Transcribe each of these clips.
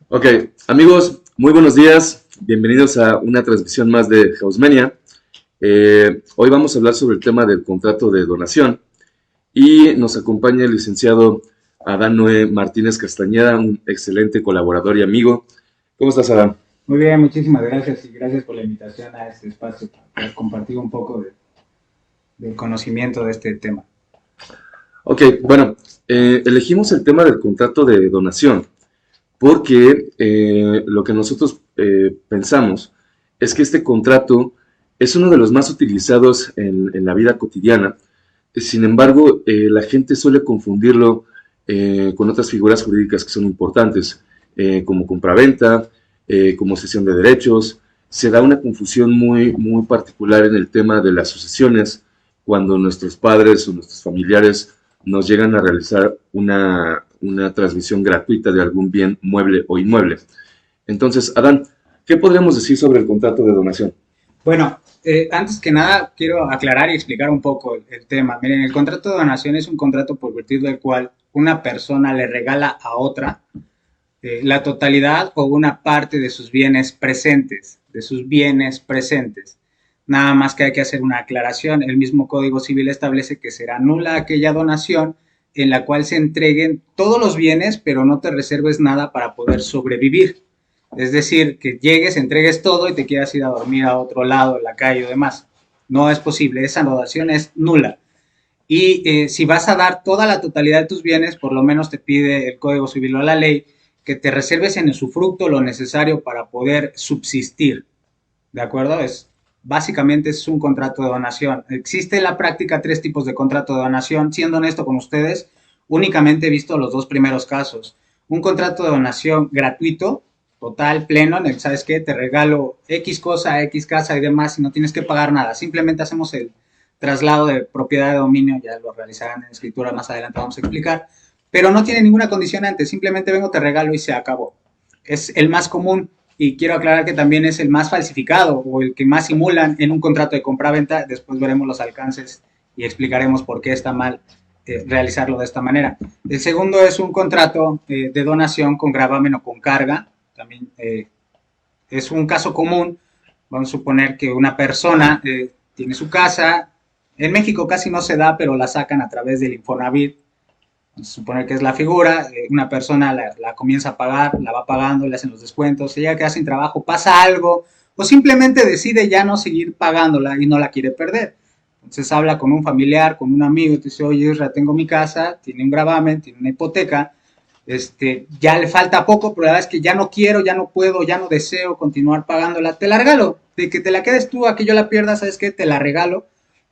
Ok, amigos, muy buenos días. Bienvenidos a una transmisión más de Hausmania. Hoy vamos a hablar sobre el tema del contrato de donación y nos acompaña el licenciado Adán Noé Martínez Castañeda, un excelente colaborador y amigo. ¿Cómo estás, Adán? Muy bien, muchísimas gracias y gracias por la invitación a este espacio para poder compartir un poco del conocimiento de este tema. Ok, bueno, elegimos el tema del contrato de donación porque lo que nosotros pensamos es que este contrato es uno de los más utilizados en la vida cotidiana. Sin embargo, la gente suele confundirlo con otras figuras jurídicas que son importantes, como compraventa, como cesión de derechos. Se da una confusión muy particular en el tema de las sucesiones cuando nuestros padres o nuestros familiares nos llegan a realizar una transmisión gratuita de algún bien mueble o inmueble. Entonces, Adán, ¿qué podríamos decir sobre el contrato de donación? Bueno, antes que nada quiero aclarar y explicar un poco el tema. Miren, el contrato de donación es un contrato por virtud del cual una persona le regala a otra la totalidad o una parte de sus bienes presentes, Nada más que hay que hacer una aclaración. El mismo Código Civil establece que será nula aquella donación en la cual se entreguen todos los bienes, pero no te reserves nada para poder sobrevivir. Es decir, que llegues, entregues todo y te quieras ir a dormir a otro lado, en la calle o demás. No es posible, esa donación es nula. Y si vas a dar toda la totalidad de tus bienes, por lo menos te pide el Código Civil o la ley que te reserves en el usufructo lo necesario para poder subsistir. ¿De acuerdo? Básicamente es un contrato de donación. Existe en la práctica tres tipos de contrato de donación. Siendo honesto con ustedes, únicamente he visto los dos primeros casos. Un contrato de donación gratuito, total, pleno, en el, ¿sabes qué? Te regalo X cosa, X casa y demás y no tienes que pagar nada. Simplemente hacemos el traslado de propiedad de dominio, ya lo realizarán en escritura más adelante, vamos a explicar, pero no tiene ninguna condicionante, simplemente vengo, te regalo y se acabó. Es el más común y quiero aclarar que también es el más falsificado o el que más simulan en un contrato de compra-venta. Después veremos los alcances y explicaremos por qué está mal realizarlo de esta manera. El segundo es un contrato de donación con gravamen o con carga. También es un caso común. Vamos a suponer que una persona tiene su casa. En México casi no se da, pero la sacan a través del Infonavit. Vamos a suponer que es la figura, una persona la comienza a pagar, la va pagando, le hacen los descuentos, ella queda sin trabajo, pasa algo, o simplemente decide ya no seguir pagándola y no la quiere perder. Entonces habla con un familiar, con un amigo, y te dice, oye, Isra, tengo mi casa, tiene un gravamen, tiene una hipoteca, ya le falta poco, pero la verdad es que ya no quiero, ya no puedo, ya no deseo continuar pagándola, te la regalo, de que te la quedes tú a que yo la pierda, ¿sabes qué? Te la regalo,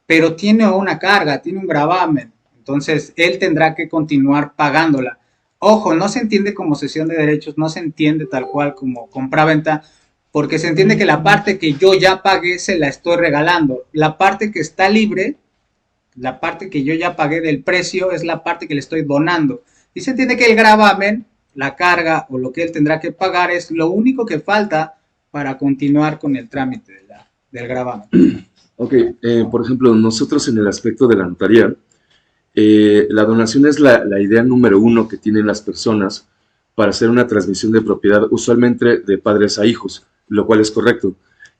pero tiene una carga, tiene un gravamen, entonces él tendrá que continuar pagándola. Ojo, no se entiende como cesión de derechos, no se entiende tal cual como compraventa, porque se entiende que la parte que yo ya pagué se la estoy regalando. La parte que está libre, la parte que yo ya pagué del precio, es la parte que le estoy donando. Y se entiende que el gravamen, la carga o lo que él tendrá que pagar es lo único que falta para continuar con el trámite del gravamen. Ok, por ejemplo, nosotros en el aspecto de la notaría, la donación es la idea número uno que tienen las personas para hacer una transmisión de propiedad, usualmente de padres a hijos, lo cual es correcto.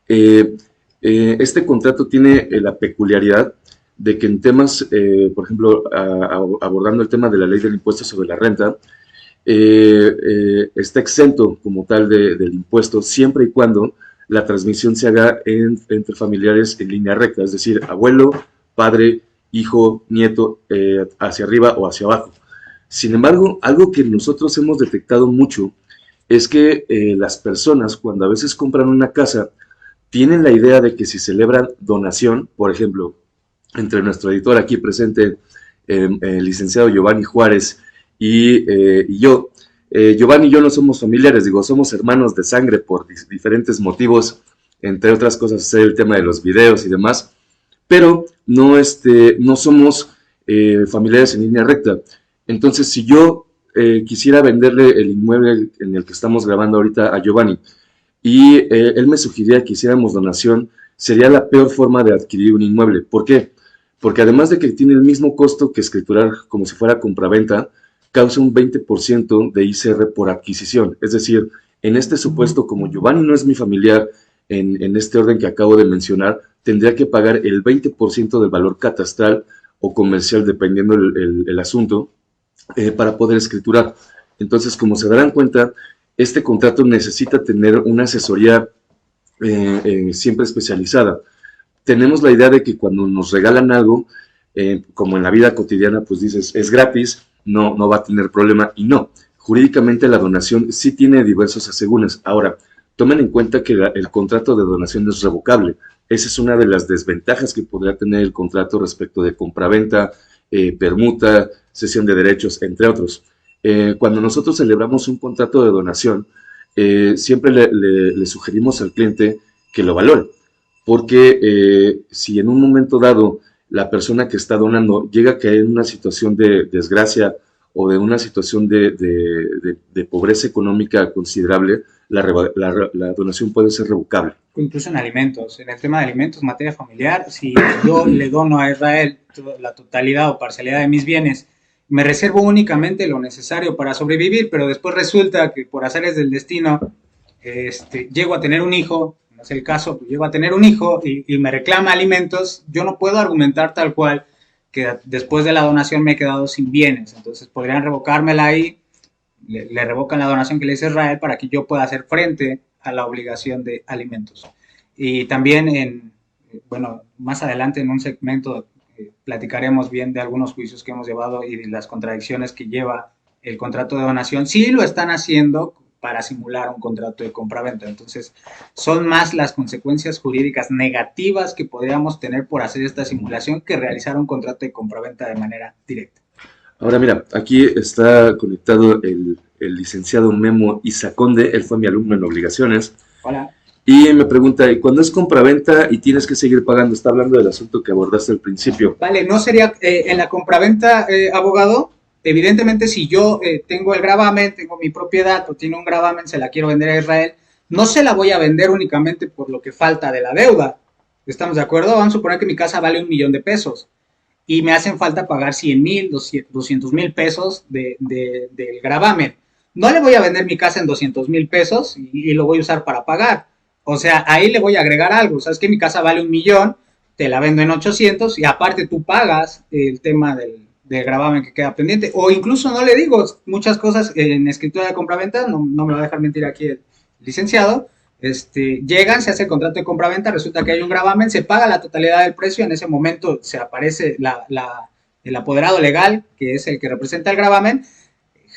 Eh, este contrato tiene la peculiaridad de que en temas, por ejemplo, abordando el tema de la ley del impuesto sobre la renta, está exento como tal del impuesto siempre y cuando la transmisión se haga entre familiares en línea recta, es decir, abuelo, padre, hijo, nieto, hacia arriba o hacia abajo. Sin embargo, algo que nosotros hemos detectado mucho es que las personas cuando a veces compran una casa tienen la idea de que si celebran donación, por ejemplo, entre nuestro editor aquí presente, el licenciado Giovanni Juárez y yo, Giovanni y yo no somos familiares, digo, somos hermanos de sangre por diferentes motivos, entre otras cosas, el tema de los videos y demás, pero no somos familiares en línea recta. Entonces, si yo quisiera venderle el inmueble en el que estamos grabando ahorita a Giovanni y él me sugería que hiciéramos donación, sería la peor forma de adquirir un inmueble. ¿Por qué? Porque además de que tiene el mismo costo que escriturar como si fuera compraventa, causa un 20% de ICR por adquisición. Es decir, en este supuesto, como Giovanni no es mi familiar, en este orden que acabo de mencionar, tendría que pagar el 20% del valor catastral o comercial, dependiendo el asunto, para poder escriturar. Entonces, como se darán cuenta, este contrato necesita tener una asesoría siempre especializada. Tenemos la idea de que cuando nos regalan algo, como en la vida cotidiana, pues dices, es gratis, no va a tener problema, y no. Jurídicamente la donación sí tiene diversos asegúnes. Ahora, tomen en cuenta que el contrato de donación es revocable. Esa es una de las desventajas que podría tener el contrato respecto de compraventa, permuta, cesión de derechos, entre otros. Cuando nosotros celebramos un contrato de donación, siempre le sugerimos al cliente que lo valore, porque si en un momento dado la persona que está donando llega a caer en una situación de desgracia o de una situación de pobreza económica considerable, la donación puede ser revocable. Incluso en alimentos, en el tema de alimentos, materia familiar, si yo le dono a Israel la totalidad o parcialidad de mis bienes, me reservo únicamente lo necesario para sobrevivir, pero después resulta que por azares del destino llego a tener un hijo, no es el caso, pues llego a tener un hijo y me reclama alimentos, yo no puedo argumentar tal cual que después de la donación me he quedado sin bienes, entonces podrían revocármela ahí, le revocan la donación que le hice Israel para que yo pueda hacer frente a la obligación de alimentos. Y también bueno, más adelante en un segmento platicaremos bien de algunos juicios que hemos llevado y de las contradicciones que lleva el contrato de donación. Sí lo están haciendo para simular un contrato de compraventa. Entonces, son más las consecuencias jurídicas negativas que podríamos tener por hacer esta simulación que realizar un contrato de compraventa de manera directa. Ahora mira, aquí está conectado el licenciado Memo Isaconde, él fue mi alumno en obligaciones. Hola. Y me pregunta, ¿y cuando es compraventa y tienes que seguir pagando? Está hablando del asunto que abordaste al principio. Vale, no sería en la compraventa, abogado. Evidentemente, si yo tengo el gravamen, tengo mi propiedad o tiene un gravamen, se la quiero vender a Israel, no se la voy a vender únicamente por lo que falta de la deuda. ¿Estamos de acuerdo? Vamos a suponer que mi casa vale 1,000,000 de pesos y me hacen falta pagar 100,000, 200,000 pesos del gravamen. No le voy a vender mi casa en 200,000 pesos y lo voy a usar para pagar. O sea, ahí le voy a agregar algo. Sabes que mi casa vale 1,000,000, te la vendo en 800 y aparte tú pagas el tema del gravamen que queda pendiente. O incluso no le digo muchas cosas en escritura de compraventa, no me va a dejar mentir aquí el licenciado. Llegan, se hace el contrato de compraventa, resulta que hay un gravamen, se paga la totalidad del precio, en ese momento se aparece el apoderado legal, que es el que representa el gravamen,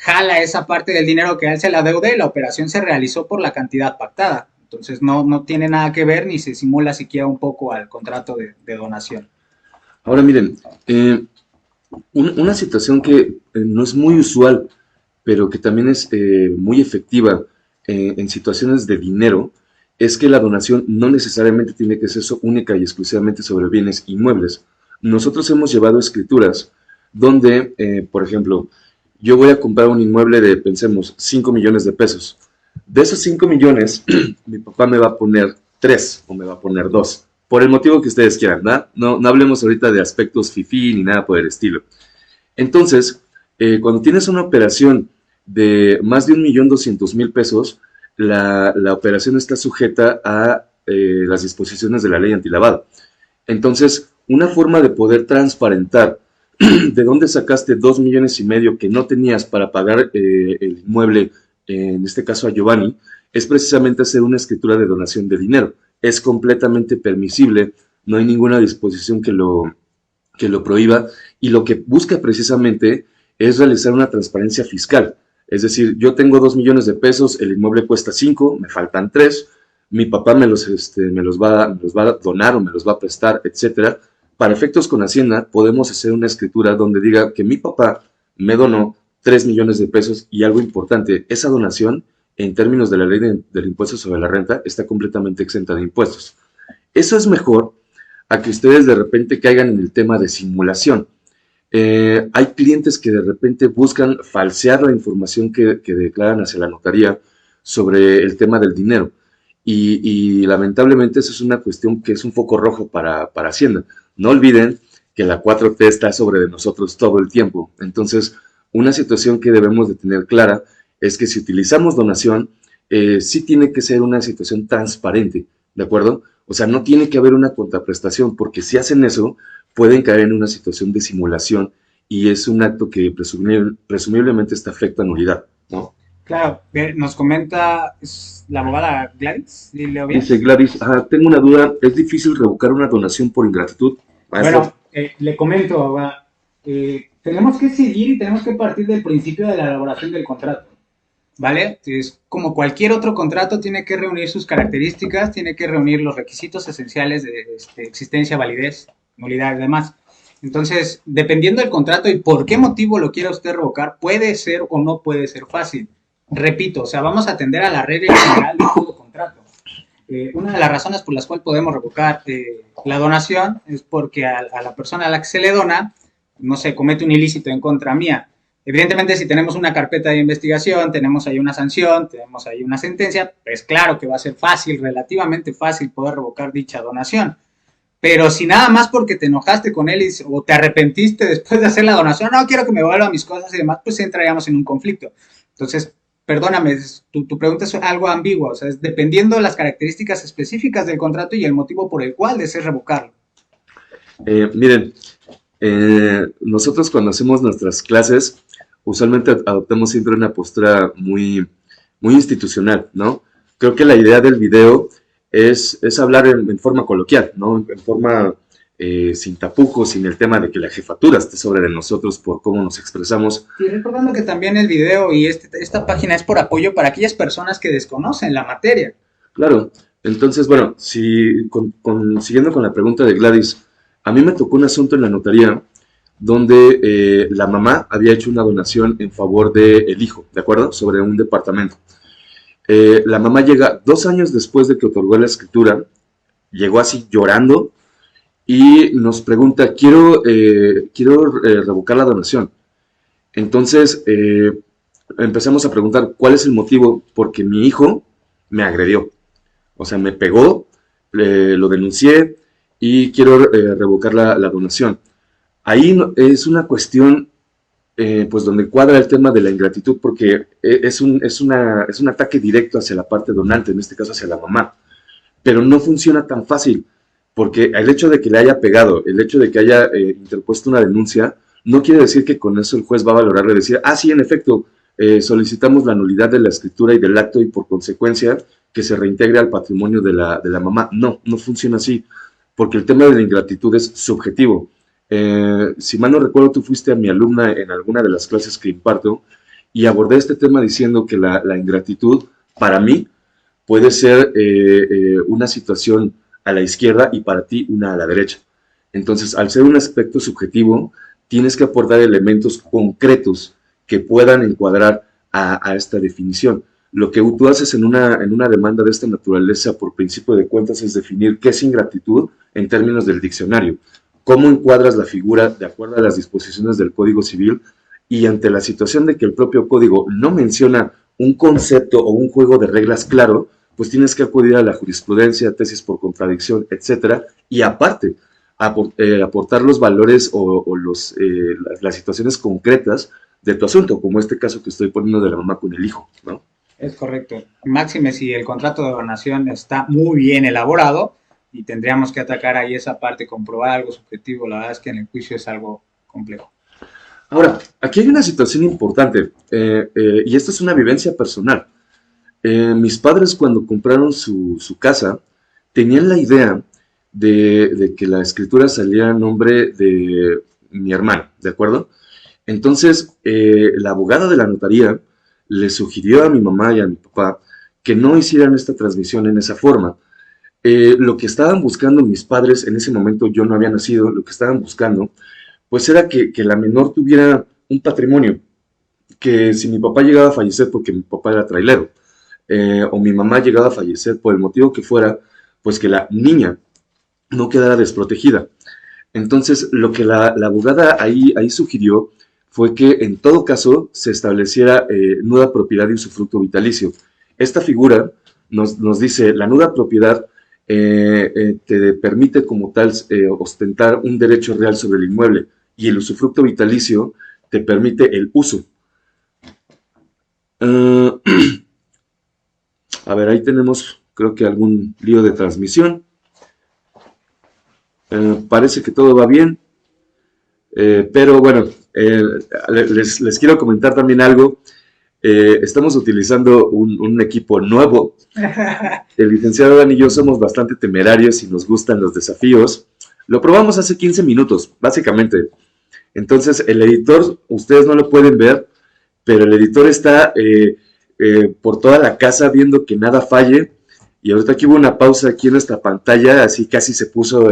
jala esa parte del dinero que a él se la deuda y la operación se realizó por la cantidad pactada. Entonces no tiene nada que ver ni se simula siquiera un poco al contrato de donación. Ahora miren, una situación que no es muy usual, pero que también es muy efectiva en situaciones de dinero, es que la donación no necesariamente tiene que ser única y exclusivamente sobre bienes inmuebles. Nosotros hemos llevado escrituras donde, por ejemplo, yo voy a comprar un inmueble de, pensemos, 5 millones de pesos. De esos 5 millones, mi papá me va a poner 3 o me va a poner 2, por el motivo que ustedes quieran, ¿verdad? No hablemos ahorita de aspectos fifí ni nada por el estilo. Entonces, cuando tienes una operación de más de 1,200,000 pesos, la operación está sujeta a las disposiciones de la ley antilavado. Entonces, una forma de poder transparentar de dónde sacaste 2,5 millones que no tenías para pagar el inmueble, en este caso a Giovanni, es precisamente hacer una escritura de donación de dinero. Es completamente permisible, no hay ninguna disposición que lo prohíba, y lo que busca precisamente es realizar una transparencia fiscal. Es decir, yo tengo 2 millones de pesos, el inmueble cuesta 5, me faltan 3, mi papá me los va a donar o me los va a prestar, etcétera. Para efectos con Hacienda, podemos hacer una escritura donde diga que mi papá me donó 3 millones de pesos, y algo importante, esa donación, en términos de la ley del impuesto sobre la renta, está completamente exenta de impuestos. Eso es mejor a que ustedes de repente caigan en el tema de simulación. Hay clientes que de repente buscan falsear la información que declaran hacia la notaría sobre el tema del dinero. Y lamentablemente eso es una cuestión que es un foco rojo para Hacienda. No olviden que la 4T está sobre de nosotros todo el tiempo. Entonces, Una situación que debemos de tener clara es que si utilizamos donación, sí tiene que ser una situación transparente, ¿de acuerdo? O sea, no tiene que haber una contraprestación, porque si hacen eso, pueden caer en una situación de simulación y es un acto que presumiblemente está afecta a nulidad, ¿no? Claro, nos comenta la abogada Gladys, ¿sí leo bien? Dice Gladys, tengo una duda, ¿es difícil revocar una donación por ingratitud? Maestro. Bueno, le comento, abogada, tenemos que seguir y tenemos que partir del principio de la elaboración del contrato, ¿vale? Es como cualquier otro contrato, tiene que reunir sus características, tiene que reunir los requisitos esenciales de existencia, validez, nulidad y demás. Entonces, dependiendo del contrato y por qué motivo lo quiera usted revocar, puede ser o no puede ser fácil. Repito, o sea, vamos a atender a la regla general de todo contrato. Una de las razones por las cuales podemos revocar la donación es porque a la persona a la que se le dona, no se comete un ilícito en contra mía. Evidentemente, si tenemos una carpeta de investigación, tenemos ahí una sanción, tenemos ahí una sentencia, pues claro que va a ser fácil, relativamente fácil poder revocar dicha donación. Pero si nada más porque te enojaste con él o te arrepentiste después de hacer la donación, no quiero que me vuelva mis cosas y demás, pues entraríamos en un conflicto. Entonces, perdóname, tu pregunta es algo ambigua, o sea, es dependiendo de las características específicas del contrato y el motivo por el cual desees revocarlo. Miren, nosotros cuando hacemos nuestras clases, usualmente adoptamos siempre una postura muy institucional, ¿no? Creo que la idea del video es hablar en forma coloquial, ¿no? En forma sin tapujos, sin el tema de que la jefatura esté sobre de nosotros por cómo nos expresamos. Y recordando que también el video y esta página es por apoyo para aquellas personas que desconocen la materia. Claro, entonces, bueno, siguiendo con la pregunta de Gladys, a mí me tocó un asunto en la notaría donde la mamá había hecho una donación en favor del hijo, ¿de acuerdo? Sobre un departamento. La mamá llega 2 años después de que otorgó la escritura, llegó así llorando y nos pregunta, quiero revocar la donación. Entonces empezamos a preguntar cuál es el motivo, porque mi hijo me agredió, o sea, me pegó, lo denuncié y quiero revocar la donación. Ahí es una cuestión pues donde cuadra el tema de la ingratitud, porque es un ataque directo hacia la parte donante, en este caso hacia la mamá, pero no funciona tan fácil, porque el hecho de que le haya pegado, el hecho de que haya interpuesto una denuncia, no quiere decir que con eso el juez va a valorarle y decir, sí, en efecto, solicitamos la nulidad de la escritura y del acto y por consecuencia que se reintegre al patrimonio de la mamá. No funciona así, porque el tema de la ingratitud es subjetivo. Si mal no recuerdo, tú fuiste a mi alumna en alguna de las clases que imparto y abordé este tema diciendo que la ingratitud, para mí, puede ser una situación a la izquierda y para ti una a la derecha. Entonces, al ser un aspecto subjetivo, tienes que aportar elementos concretos que puedan encuadrar a esta definición. Lo que tú haces en una demanda de esta naturaleza por principio de cuentas es definir qué es ingratitud en términos del diccionario. Cómo encuadras la figura de acuerdo a las disposiciones del Código Civil y ante la situación de que el propio código no menciona un concepto o un juego de reglas claro, pues tienes que acudir a la jurisprudencia, tesis por contradicción, etcétera, y aparte aportar los valores o las situaciones concretas de tu asunto, como este caso que estoy poniendo de la mamá con el hijo, ¿no? Es correcto. Máxime si el contrato de donación está muy bien elaborado, y tendríamos que atacar ahí esa parte, comprobar algo subjetivo. La verdad es que en el juicio es algo complejo. Ahora, aquí hay una situación importante, y esta es una vivencia personal. Mis padres, cuando compraron su casa, tenían la idea de que la escritura salía a nombre de mi hermano, ¿de acuerdo? Entonces, la abogada de la notaría le sugirió a mi mamá y a mi papá que no hicieran esta transmisión en esa forma. Lo que estaban buscando mis padres, en ese momento yo no había nacido, lo que estaban buscando, pues era que la menor tuviera un patrimonio, que si mi papá llegaba a fallecer porque mi papá era trailero, o mi mamá llegaba a fallecer por el motivo que fuera, pues que la niña no quedara desprotegida. Entonces, lo que la abogada ahí sugirió fue que en todo caso se estableciera nuda propiedad y usufructo vitalicio. Esta figura nos dice, la nuda propiedad te permite como tal ostentar un derecho real sobre el inmueble y el usufructo vitalicio te permite el uso. A ver, ahí tenemos, creo que algún lío de transmisión. Parece que todo va bien. Pero bueno, les quiero comentar también algo. Estamos utilizando un equipo nuevo. El licenciado Dan y yo somos bastante temerarios y nos gustan los desafíos. Lo probamos hace 15 minutos, básicamente. Entonces, el editor, ustedes no lo pueden ver, pero el editor está por toda la casa viendo que nada falle. Y ahorita aquí hubo una pausa aquí en nuestra pantalla, así casi se puso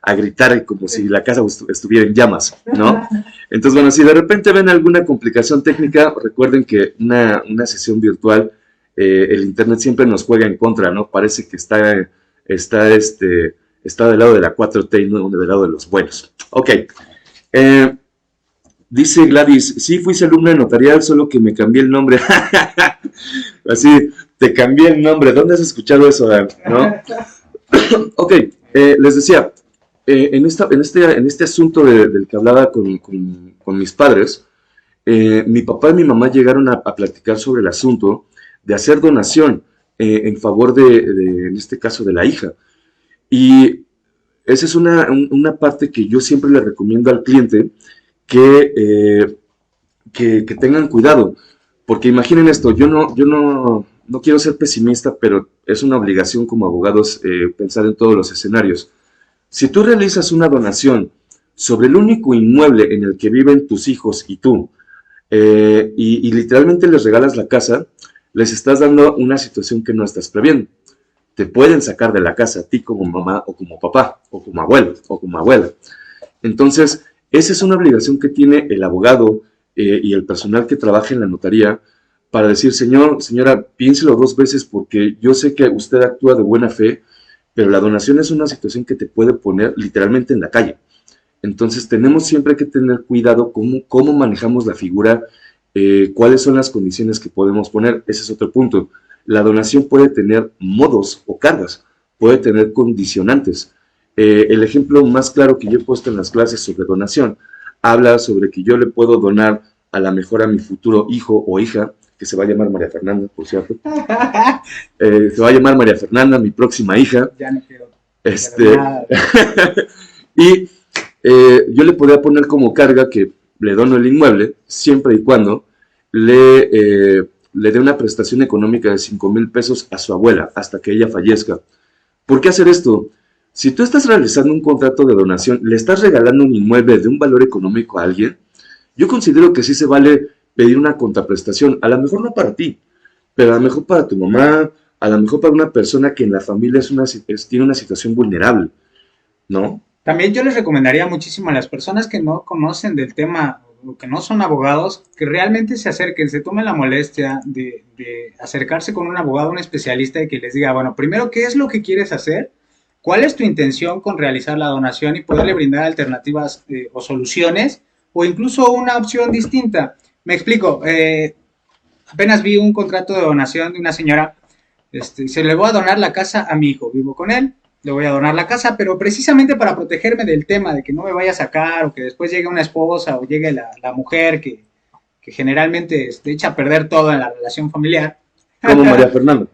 a gritar como si la casa estuviera en llamas, ¿no? Entonces, bueno, si de repente ven alguna complicación técnica, recuerden que una sesión virtual, el internet siempre nos juega en contra, ¿no? Parece que está del lado de la 4T y no del lado de los buenos. Ok. Dice Gladys, sí, fui alumna de notarial, solo que me cambié el nombre. Así, te cambié el nombre. ¿Dónde has escuchado eso, Dan? ¿No? Ok, les decía, en este asunto del que hablaba con mis padres, mi papá y mi mamá llegaron a platicar sobre el asunto de hacer donación en favor en este caso, de la hija. Y esa es una parte que yo siempre le recomiendo al cliente, que tengan cuidado, porque imaginen esto, yo no quiero ser pesimista, pero es una obligación como abogados pensar en todos los escenarios. Si tú realizas una donación sobre el único inmueble en el que viven tus hijos y tú, y literalmente les regalas la casa, les estás dando una situación que no estás previendo. Te pueden sacar de la casa a ti como mamá o como papá, o como abuelo o como abuela. Entonces, esa es una obligación que tiene el abogado y el personal que trabaja en la notaría para decir, señora, piénselo 2 veces porque yo sé que usted actúa de buena fe, pero la donación es una situación que te puede poner literalmente en la calle. Entonces tenemos siempre que tener cuidado cómo manejamos la figura, cuáles son las condiciones que podemos poner. Ese es otro punto. La donación puede tener modos o cargas, puede tener condicionantes. El ejemplo más claro que yo he puesto en las clases sobre donación habla sobre que yo le puedo donar a la mejor a mi futuro hijo o hija, que se va a llamar María Fernanda, por cierto. Se va a llamar María Fernanda, mi próxima hija. Ya no quiero. Y yo le podría poner como carga que le dono el inmueble, siempre y cuando le dé una prestación económica de 5,000 pesos a su abuela, hasta que ella fallezca. ¿Por qué hacer esto? Si tú estás realizando un contrato de donación, le estás regalando un inmueble de un valor económico a alguien, yo considero que sí se vale pedir una contraprestación, a lo mejor no para ti, pero a lo mejor para tu mamá, a lo mejor para una persona que en la familia tiene una situación vulnerable, ¿no? También yo les recomendaría muchísimo a las personas que no conocen del tema o que no son abogados, que realmente se acerquen, se tomen la molestia de acercarse con un abogado, un especialista, y que les diga, bueno, primero, ¿qué es lo que quieres hacer? ¿Cuál es tu intención con realizar la donación? Y poderle brindar alternativas o soluciones, o incluso una opción distinta. Me explico, apenas vi un contrato de donación de una señora, se le voy a donar la casa a mi hijo, vivo con él, le voy a donar la casa, pero precisamente para protegerme del tema de que no me vaya a sacar, o que después llegue una esposa o llegue la mujer que generalmente echa a perder todo en la relación familiar. Como María Fernanda.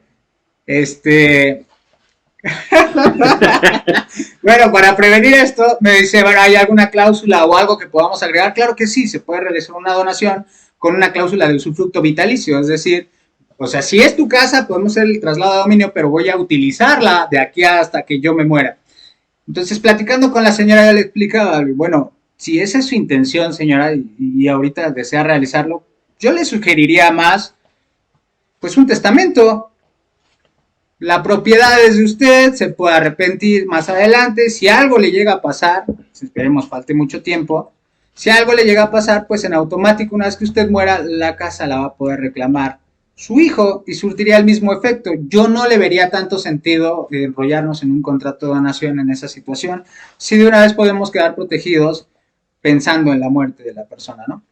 Bueno, para prevenir esto, me dice, bueno, ¿hay alguna cláusula o algo que podamos agregar? Claro que sí, se puede realizar una donación con una cláusula de usufructo vitalicio, es decir, o sea, si es tu casa, podemos hacer el traslado de dominio, pero voy a utilizarla de aquí hasta que yo me muera. Entonces, platicando con la señora, ya le explicaba, bueno, si esa es su intención, señora, y ahorita desea realizarlo, yo le sugeriría más, pues, un testamento. La propiedad es de usted, se puede arrepentir más adelante. Si algo le llega a pasar, esperemos falte mucho tiempo, si algo le llega a pasar, pues en automático, una vez que usted muera, la casa la va a poder reclamar su hijo y surtiría el mismo efecto. Yo no le vería tanto sentido enrollarnos en un contrato de donación en esa situación, si de una vez podemos quedar protegidos pensando en la muerte de la persona, ¿no?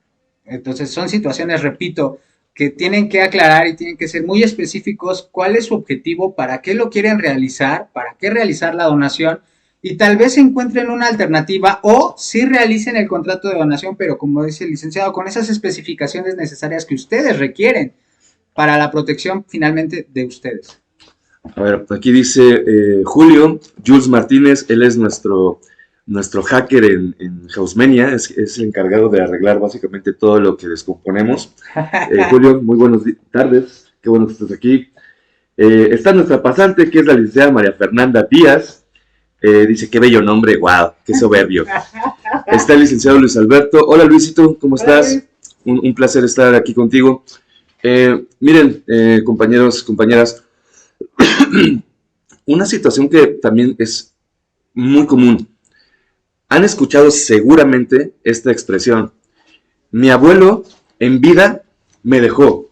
Entonces son situaciones, repito, que tienen que aclarar y tienen que ser muy específicos cuál es su objetivo, para qué lo quieren realizar, para qué realizar la donación, y tal vez encuentren una alternativa o sí realicen el contrato de donación, pero como dice el licenciado, con esas especificaciones necesarias que ustedes requieren para la protección finalmente de ustedes. A ver, aquí dice Julio, Jules Martínez, él es nuestro hacker en Hausmania, es el encargado de arreglar básicamente todo lo que descomponemos. Julio, muy buenas tardes, qué bueno que estás aquí. Está nuestra pasante, que es la licenciada María Fernanda Díaz. Dice, qué bello nombre, wow, qué soberbio. Está el licenciado Luis Alberto. Hola Luisito, ¿cómo estás? Un placer estar aquí contigo. Miren, compañeros, compañeras, una situación que también es muy común. Han escuchado seguramente esta expresión. Mi abuelo en vida me dejó.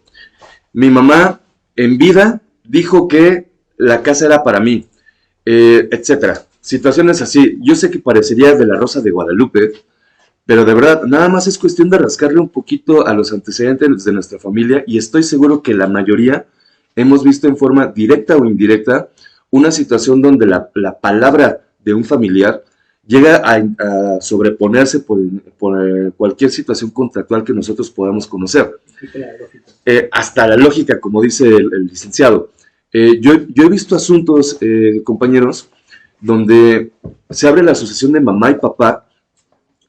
Mi mamá en vida dijo que la casa era para mí, etcétera. Situaciones así. Yo sé que parecería de la Rosa de Guadalupe, pero de verdad, nada más es cuestión de rascarle un poquito a los antecedentes de nuestra familia y estoy seguro que la mayoría hemos visto en forma directa o indirecta una situación donde la palabra de un familiar llega a sobreponerse por cualquier situación contractual que nosotros podamos conocer. Hasta la lógica, como dice el licenciado. Yo he visto asuntos, compañeros, donde se abre la asociación de mamá y papá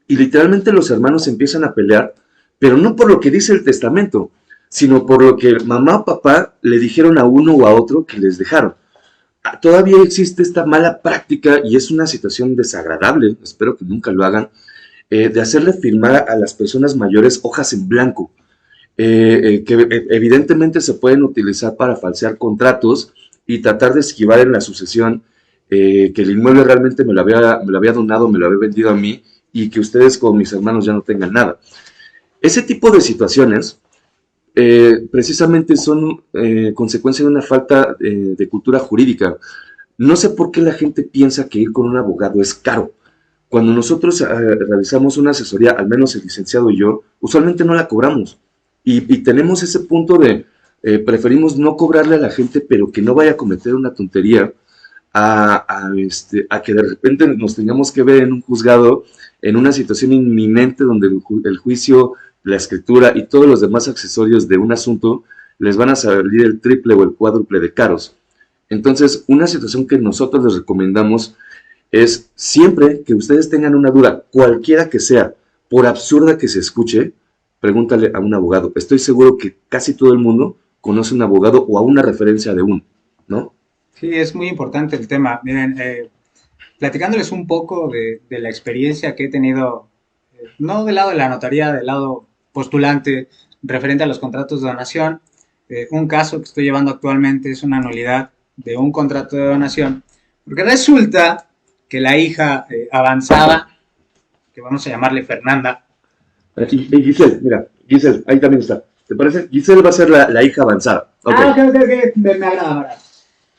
y literalmente los hermanos empiezan a pelear, pero no por lo que dice el testamento, sino por lo que mamá o papá le dijeron a uno o a otro que les dejaron. Todavía existe esta mala práctica y es una situación desagradable, espero que nunca lo hagan, de hacerle firmar a las personas mayores hojas en blanco, que evidentemente se pueden utilizar para falsear contratos y tratar de esquivar en la sucesión que el inmueble realmente me lo había donado, me lo había vendido a mí y que ustedes como mis hermanos ya no tengan nada. Ese tipo de situaciones precisamente son consecuencia de una falta de cultura jurídica. No sé por qué la gente piensa que ir con un abogado es caro. Cuando nosotros realizamos una asesoría, al menos el licenciado y yo, usualmente no la cobramos. Y tenemos ese punto de preferimos no cobrarle a la gente, pero que no vaya a cometer una tontería a que de repente nos tengamos que ver en un juzgado en una situación inminente donde el juicio, la escritura y todos los demás accesorios de un asunto les van a salir el triple o el cuádruple de caros. Entonces, una situación que nosotros les recomendamos es siempre que ustedes tengan una duda, cualquiera que sea, por absurda que se escuche, pregúntale a un abogado. Estoy seguro que casi todo el mundo conoce un abogado o a una referencia de uno, ¿no? Sí, es muy importante el tema. Miren, platicándoles un poco de la experiencia que he tenido, no del lado de la notaría, del lado postulante, referente a los contratos de donación. Un caso que estoy llevando actualmente es una nulidad de un contrato de donación, porque resulta que la hija avanzada, que vamos a llamarle Fernanda. Y Giselle, mira, Giselle, ahí también está. ¿Te parece? Giselle va a ser la hija avanzada. Okay. Ok, me agrada.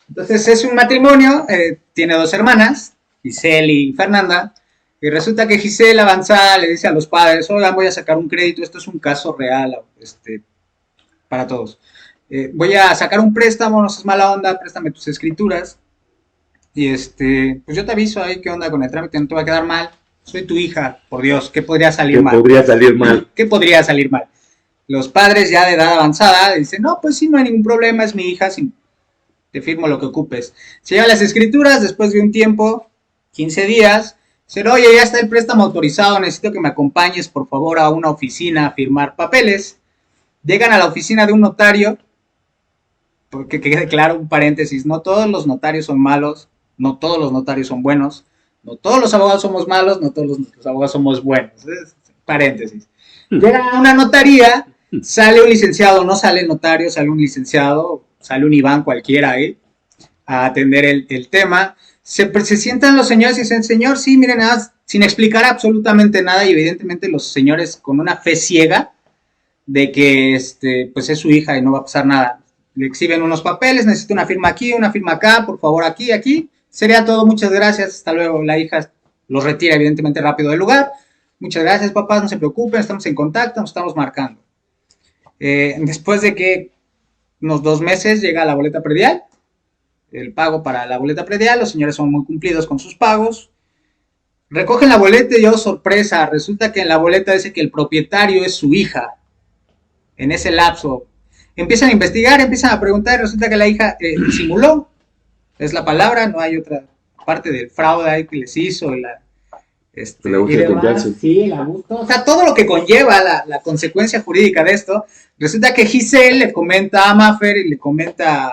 Entonces es un matrimonio, tiene dos hermanas, Giselle y Fernanda, y resulta que Giselle avanzada le dice a los padres, oigan, voy a sacar un crédito, esto es un caso real para todos. Voy a sacar un préstamo, no seas mala onda, préstame tus escrituras, y pues yo te aviso ahí qué onda con el trámite, no te va a quedar mal, soy tu hija, por Dios, ¿qué podría salir mal? ¿Qué podría salir mal? Los padres ya de edad avanzada dicen, no, pues sí, no hay ningún problema, es mi hija, te firmo lo que ocupes. Se llevan las escrituras, después de un tiempo, 15 días, dicen, oye, ya está el préstamo autorizado, necesito que me acompañes, por favor, a una oficina a firmar papeles. Llegan a la oficina de un notario, porque quede claro, un paréntesis, no todos los notarios son malos, no todos los notarios son buenos, no todos los abogados somos malos, no todos los abogados somos buenos. Paréntesis. Llegan a una notaría, sale un licenciado, no sale el notario, sale un licenciado, sale un Iván cualquiera ahí a atender el tema. Se sientan los señores y dicen, señor, sí, miren, nada, sin explicar absolutamente nada y evidentemente los señores con una fe ciega de que pues es su hija y no va a pasar nada. Le exhiben unos papeles, necesito una firma aquí, una firma acá, por favor aquí. Sería todo, muchas gracias, hasta luego. La hija los retira evidentemente rápido del lugar. Muchas gracias, papás, no se preocupen, estamos en contacto, nos estamos marcando. Después de que unos 2 meses llega la boleta predial, el pago para la boleta predial, los señores son muy cumplidos con sus pagos, Recogen la boleta y, oh sorpresa, resulta que en la boleta dice que el propietario es su hija. En ese lapso empiezan a investigar, empiezan a preguntar y resulta que la hija simuló, es la palabra, no hay otra parte del fraude ahí que les hizo, El abuso de confianza. sí, el abuso, o sea, todo lo que conlleva la consecuencia jurídica de esto. Resulta que Giselle le comenta a Maffer y le comenta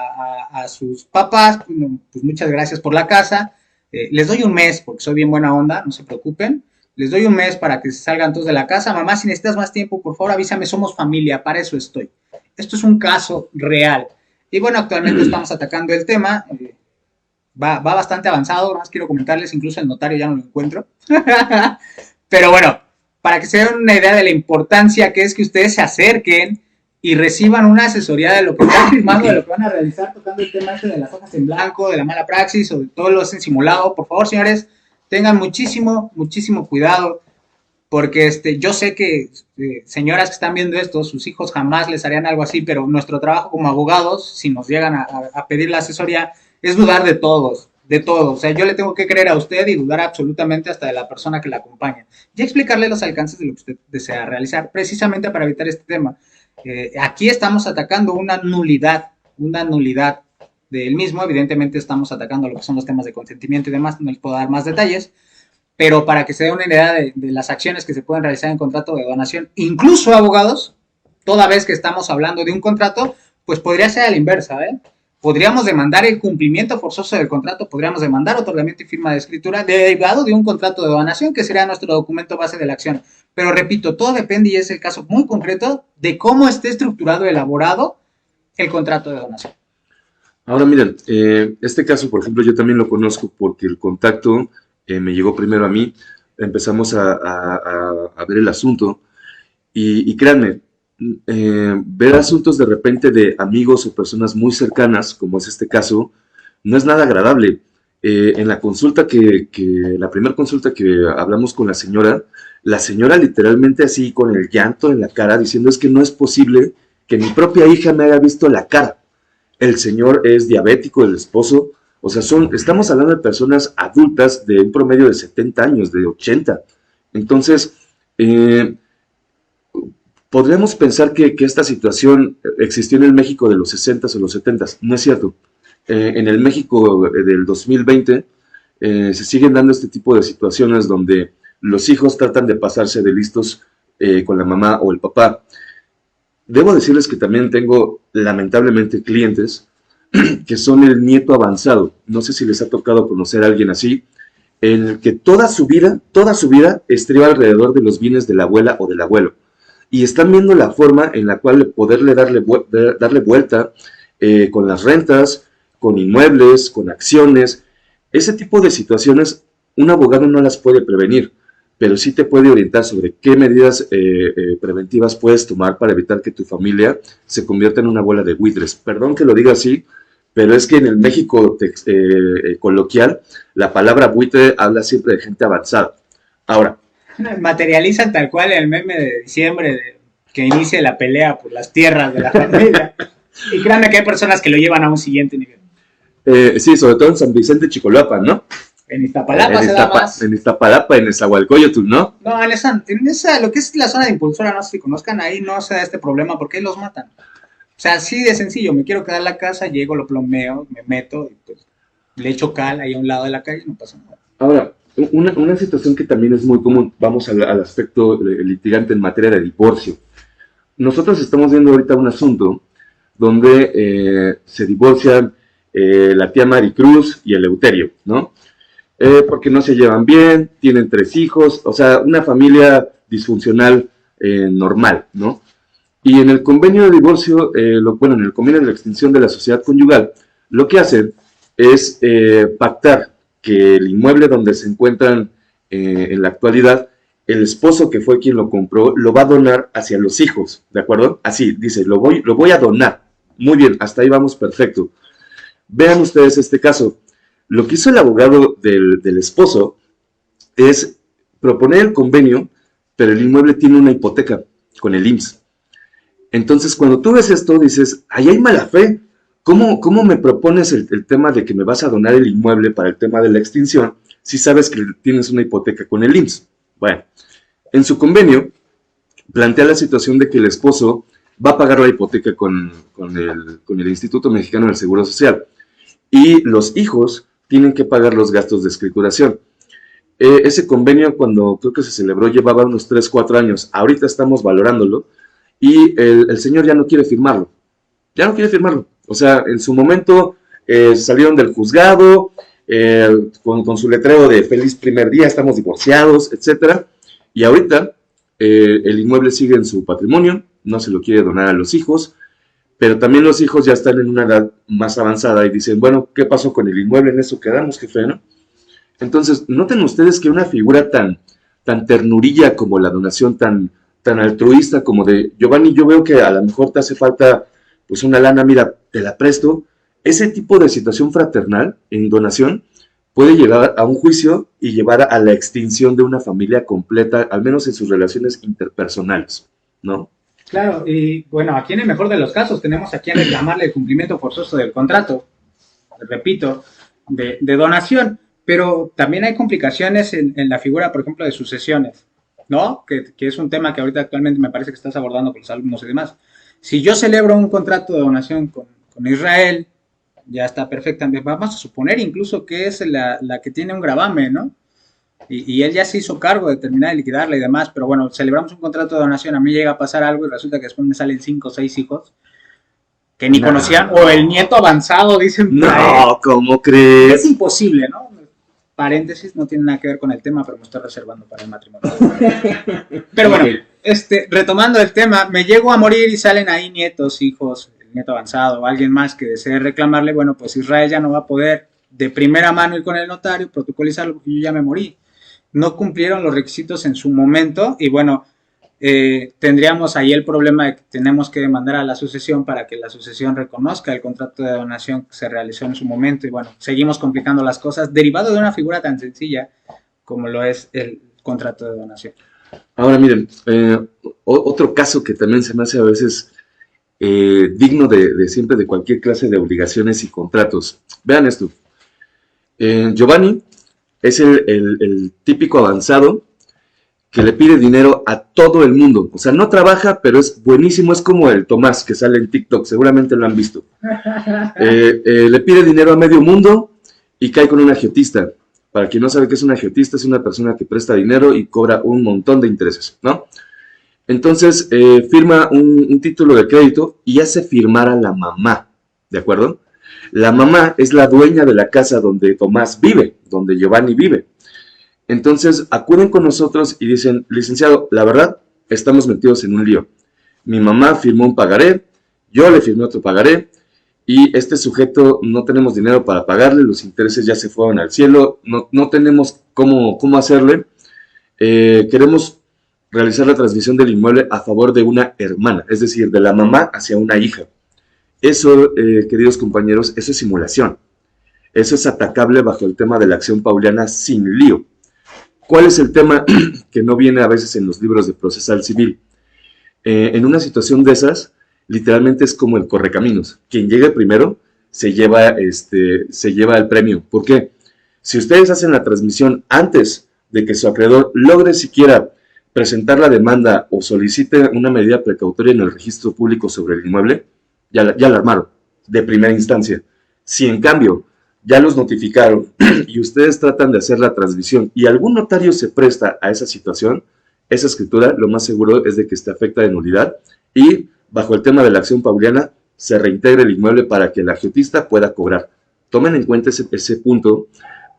a sus papás, pues muchas gracias por la casa, les doy un mes, porque soy bien buena onda, no se preocupen, les doy un mes para que salgan todos de la casa. Mamá, si necesitas más tiempo, por favor avísame, somos familia, para eso estoy. Esto es un caso real. Y bueno, actualmente estamos atacando el tema, va bastante avanzado, más quiero comentarles, incluso el notario ya no lo encuentro. Pero bueno, para que se den una idea de la importancia que es que ustedes se acerquen y reciban una asesoría de lo que están firmando, de lo que van a realizar, tocando el tema de las hojas en blanco, de la mala praxis o de todo lo hacen simulado. Por favor, señores, tengan muchísimo cuidado, porque yo sé que señoras que están viendo esto, sus hijos jamás les harían algo así, pero nuestro trabajo como abogados, si nos llegan a pedir la asesoría, es dudar de todos, de todo. O sea, yo le tengo que creer a usted y dudar absolutamente hasta de la persona que la acompaña. Y explicarle los alcances de lo que usted desea realizar, precisamente para evitar este tema. Aquí estamos atacando una nulidad del mismo. Evidentemente estamos atacando lo que son los temas de consentimiento y demás, no les puedo dar más detalles, pero para que se dé una idea de las acciones que se pueden realizar en contrato de donación, incluso abogados, toda vez que estamos hablando de un contrato, pues podría ser a la inversa, ¿eh? Podríamos demandar el cumplimiento forzoso del contrato, podríamos demandar otorgamiento y firma de escritura derivado de un contrato de donación, que sería nuestro documento base de la acción. Pero repito, todo depende, y es el caso muy concreto, de cómo esté estructurado, elaborado el contrato de donación. Ahora miren, este caso, por ejemplo, yo también lo conozco porque el contacto me llegó primero a mí, empezamos a ver el asunto y créanme, ver asuntos de repente de amigos o personas muy cercanas, como es este caso, no es nada agradable. En la consulta la primera consulta que hablamos con la señora literalmente así con el llanto en la cara, diciendo es que no es posible que mi propia hija me haya visto la cara. El señor es diabético, el esposo, o sea, estamos hablando de personas adultas de un promedio de 70 años, de 80. Entonces, podríamos pensar que esta situación existió en el México de los 60s o los 70s. No es cierto. En el México del 2020 se siguen dando este tipo de situaciones donde los hijos tratan de pasarse de listos con la mamá o el papá. Debo decirles que también tengo, lamentablemente, clientes que son el nieto avanzado. No sé si les ha tocado conocer a alguien así, en el que toda su vida estriba alrededor de los bienes de la abuela o del abuelo. Y están viendo la forma en la cual poderle darle vuelta con las rentas, con inmuebles, con acciones. Ese tipo de situaciones un abogado no las puede prevenir, pero sí te puede orientar sobre qué medidas preventivas puedes tomar para evitar que tu familia se convierta en una bola de buitres. Perdón que lo diga así, pero es que en el México coloquial, la palabra buitre habla siempre de gente avanzada. Ahora, materializan tal cual el meme de diciembre que inicia la pelea por las tierras de la familia. Y créanme que hay personas que lo llevan a un siguiente nivel. Sí, sobre todo en San Vicente Chicolapa, ¿no? En Iztapalapa se da más. En Iztapalapa, en Nezahualcóyotl, ¿no? No, en esa, lo que es la zona de Impulsora, no sé si conozcan, ahí no se da este problema porque ahí los matan. O sea, así de sencillo, me quiero quedar en la casa, llego, lo plomeo, me meto, y pues le echo cal ahí a un lado de la calle y no pasa nada. Ahora, una situación que también es muy común, vamos al aspecto litigante en materia de divorcio. Nosotros estamos viendo ahorita un asunto donde se divorcian la tía Maricruz y el Eleuterio, ¿no? Porque no se llevan bien, tienen 3 hijos, o sea, una familia disfuncional normal, ¿no? Y en el convenio de divorcio, en el convenio de la extinción de la sociedad conyugal, lo que hacen es pactar que el inmueble donde se encuentran en la actualidad, el esposo que fue quien lo compró, lo va a donar hacia los hijos, ¿de acuerdo? Así, dice, lo voy a donar. Muy bien, hasta ahí vamos perfecto. Vean ustedes este caso. Lo que hizo el abogado del esposo es proponer el convenio, pero el inmueble tiene una hipoteca con el IMSS. Entonces, cuando tú ves esto, dices, ahí hay mala fe. ¿Cómo me propones el tema de que me vas a donar el inmueble para el tema de la extinción si sabes que tienes una hipoteca con el IMSS. Bueno, en su convenio plantea la situación de que el esposo va a pagar la hipoteca con el Instituto Mexicano del Seguro Social y los hijos tienen que pagar los gastos de escrituración. Ese convenio, cuando creo que se celebró, llevaba unos 3, 4 años. Ahorita estamos valorándolo y el señor ya no quiere firmarlo. Ya no quiere firmarlo. O sea, en su momento salieron del juzgado con su letrero de feliz primer día, estamos divorciados, etcétera. Y ahorita el inmueble sigue en su patrimonio, no se lo quiere donar a los hijos, pero también los hijos ya están en una edad más avanzada y dicen, bueno, ¿qué pasó con el inmueble? En eso quedamos, jefe, ¿no? Entonces, noten ustedes que una figura tan ternurilla como la donación, tan altruista como de Giovanni, yo veo que a lo mejor te hace falta pues una lana, mira, te la presto. Ese tipo de situación fraternal en donación puede llegar a un juicio y llevar a la extinción de una familia completa, al menos en sus relaciones interpersonales, ¿no? Claro, y bueno, aquí en el mejor de los casos tenemos a quien reclamarle el cumplimiento forzoso del contrato, repito, de donación. Pero también hay complicaciones en la figura, por ejemplo, de sucesiones, ¿no? Que es un tema que ahorita actualmente me parece que estás abordando con los alumnos y demás. Si yo celebro un contrato de donación con Israel, ya está perfecta. Vamos a suponer incluso que es la que tiene un gravamen, ¿no? Y él ya se hizo cargo de terminar de liquidarla y demás, pero bueno, celebramos un contrato de donación, a mí llega a pasar algo y resulta que después me salen 5 o 6 hijos que ni conocían, o el nieto avanzado, dicen. No, ¿cómo crees? Es imposible, ¿no? Paréntesis, no tiene nada que ver con el tema, pero me estoy reservando para el matrimonio. Pero bueno, retomando el tema, me llego a morir y salen ahí nietos, hijos, el nieto avanzado o alguien más que desee reclamarle, bueno, pues Israel ya no va a poder de primera mano ir con el notario, protocolizarlo, porque yo ya me morí. No cumplieron los requisitos en su momento y bueno, tendríamos ahí el problema de que tenemos que demandar a la sucesión para que la sucesión reconozca el contrato de donación que se realizó en su momento y bueno, seguimos complicando las cosas derivado de una figura tan sencilla como lo es el contrato de donación. Ahora miren, otro caso que también se me hace a veces digno de siempre de cualquier clase de obligaciones y contratos. Vean esto. Giovanni es el típico avanzado que le pide dinero a todo el mundo. O sea, no trabaja, pero es buenísimo. Es como el Tomás que sale en TikTok, seguramente lo han visto. Le pide dinero a medio mundo y cae con un agiotista. Para quien no sabe qué es un agiotista, es una persona que presta dinero y cobra un montón de intereses, ¿no? Entonces, firma un título de crédito y hace firmar a la mamá, ¿de acuerdo? La mamá es la dueña de la casa donde Tomás vive, donde Giovanni vive. Entonces acuden con nosotros y dicen, licenciado, la verdad, estamos metidos en un lío. Mi mamá firmó un pagaré, yo le firmé otro pagaré, y este sujeto no tenemos dinero para pagarle, los intereses ya se fueron al cielo, no tenemos cómo hacerle. Queremos realizar la transmisión del inmueble a favor de una hermana, es decir, de la mamá hacia una hija. Eso, queridos compañeros, eso es simulación. Eso es atacable bajo el tema de la acción pauliana sin lío. ¿Cuál es el tema que no viene a veces en los libros de procesal civil? En una situación de esas, literalmente es como el correcaminos. Quien llegue primero se lleva el premio. ¿Por qué? Si ustedes hacen la transmisión antes de que su acreedor logre siquiera presentar la demanda o solicite una medida precautoria en el registro público sobre el inmueble, ya la armaron de primera instancia. Si en cambio ya los notificaron y ustedes tratan de hacer la transmisión y algún notario se presta a esa situación, esa escritura lo más seguro es de que esté afecta de nulidad y bajo el tema de la acción pauliana se reintegre el inmueble para que el agiotista pueda cobrar. Tomen en cuenta ese punto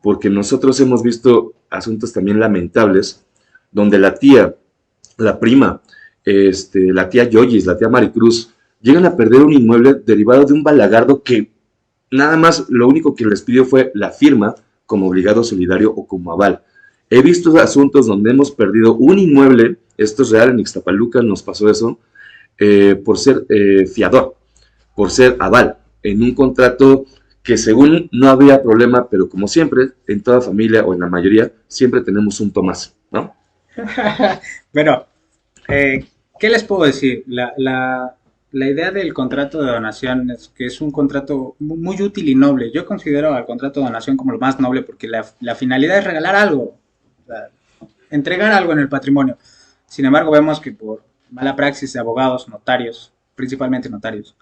porque nosotros hemos visto asuntos también lamentables donde la tía, la prima, la tía Yoyis, la tía Maricruz, llegan a perder un inmueble derivado de un balagardo que nada más lo único que les pidió fue la firma como obligado solidario o como aval. He visto asuntos donde hemos perdido un inmueble, esto es real, en Ixtapaluca nos pasó eso, por ser fiador, por ser aval, en un contrato que según no había problema, pero como siempre, en toda familia o en la mayoría, siempre tenemos un Tomás, ¿no? Bueno, ¿qué les puedo decir? La idea del contrato de donación es que es un contrato muy útil y noble. Yo considero al contrato de donación como lo más noble porque la finalidad es regalar algo, o sea, entregar algo en el patrimonio. Sin embargo, vemos que por mala praxis de abogados, notarios, principalmente notarios,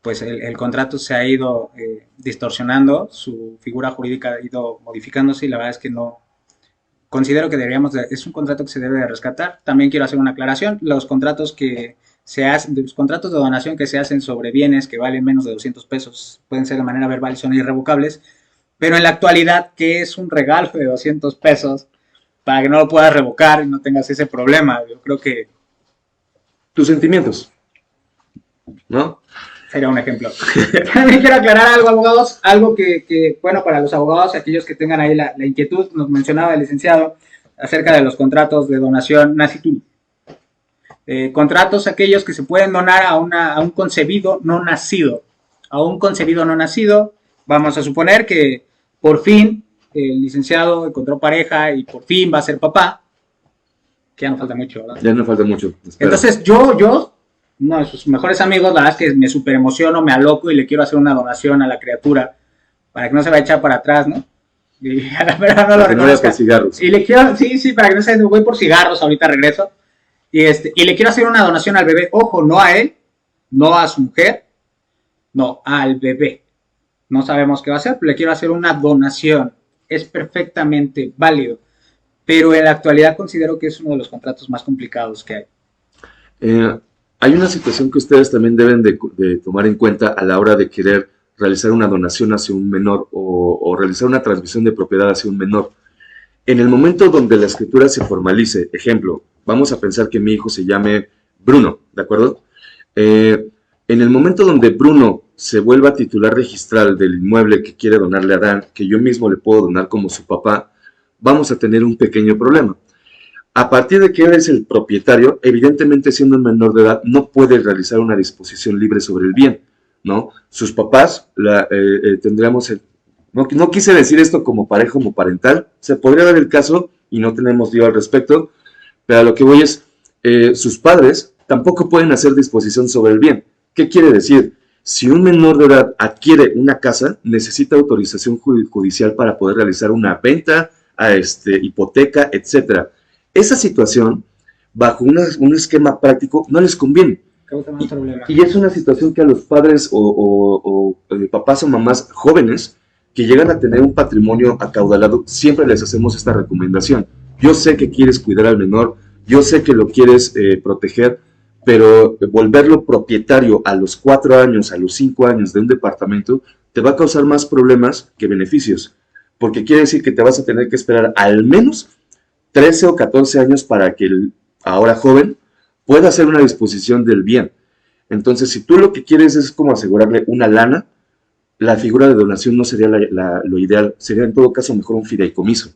pues el contrato se ha ido distorsionando, su figura jurídica ha ido modificándose y la verdad es que no, considero que es un contrato que se debe de rescatar. También quiero hacer una aclaración, los contratos los contratos de donación que se hacen sobre bienes que valen menos de 200 pesos pueden ser de manera verbal y son irrevocables, pero en la actualidad, ¿qué es un regalo de 200 pesos para que no lo puedas revocar y no tengas ese problema? Yo creo que Tus sentimientos, ¿no? sería un ejemplo. También quiero aclarar algo, abogados, algo bueno, para los abogados, aquellos que tengan ahí la inquietud, nos mencionaba el licenciado acerca de los contratos de donación nacitul. Contratos aquellos que se pueden donar a un concebido no nacido. A un concebido no nacido, vamos a suponer que por fin el licenciado encontró pareja y por fin va a ser papá, que ya no falta mucho, ¿verdad? Ya no falta mucho. Espero. Entonces yo, uno de sus mejores amigos, la verdad es que me super emociono, me aloco y le quiero hacer una donación a la criatura para que no se vaya a echar para atrás, ¿no? Y a la verdad no lo reconozca. Por cigarros. Y le quiero, sí, para que no se voy por cigarros, ahorita regreso. Y le quiero hacer una donación al bebé, ojo, no a él, no a su mujer, no, al bebé. No sabemos qué va a hacer, pero le quiero hacer una donación. Es perfectamente válido, pero en la actualidad considero que es uno de los contratos más complicados que hay. Hay una situación que ustedes también deben de tomar en cuenta a la hora de querer realizar una donación hacia un menor o realizar una transmisión de propiedad hacia un menor. En el momento donde la escritura se formalice, ejemplo, vamos a pensar que mi hijo se llame Bruno, ¿de acuerdo? En el momento donde Bruno se vuelva titular registral del inmueble que quiere donarle a Dan, que yo mismo le puedo donar como su papá, vamos a tener un pequeño problema. A partir de que él es el propietario, evidentemente siendo un menor de edad, no puede realizar una disposición libre sobre el bien, ¿no? Sus papás tendríamos... No quise decir esto como pareja, como parental, se podría dar el caso y no tenemos lío al respecto, pero a lo que voy es, sus padres tampoco pueden hacer disposición sobre el bien. ¿Qué quiere decir? Si un menor de edad adquiere una casa, necesita autorización judicial para poder realizar una venta, hipoteca, etc. Esa situación, bajo un esquema práctico, no les conviene. Y es una situación que a los padres o papás o mamás jóvenes que llegan a tener un patrimonio acaudalado, siempre les hacemos esta recomendación. Yo sé que quieres cuidar al menor, yo sé que lo quieres proteger, pero volverlo propietario a los 4 años, a los 5 años de un departamento, te va a causar más problemas que beneficios, porque quiere decir que te vas a tener que esperar al menos 13 o 14 años para que el ahora joven pueda hacer una disposición del bien. Entonces, si tú lo que quieres es como asegurarle una lana, la figura de donación no sería lo ideal, sería en todo caso mejor un fideicomiso,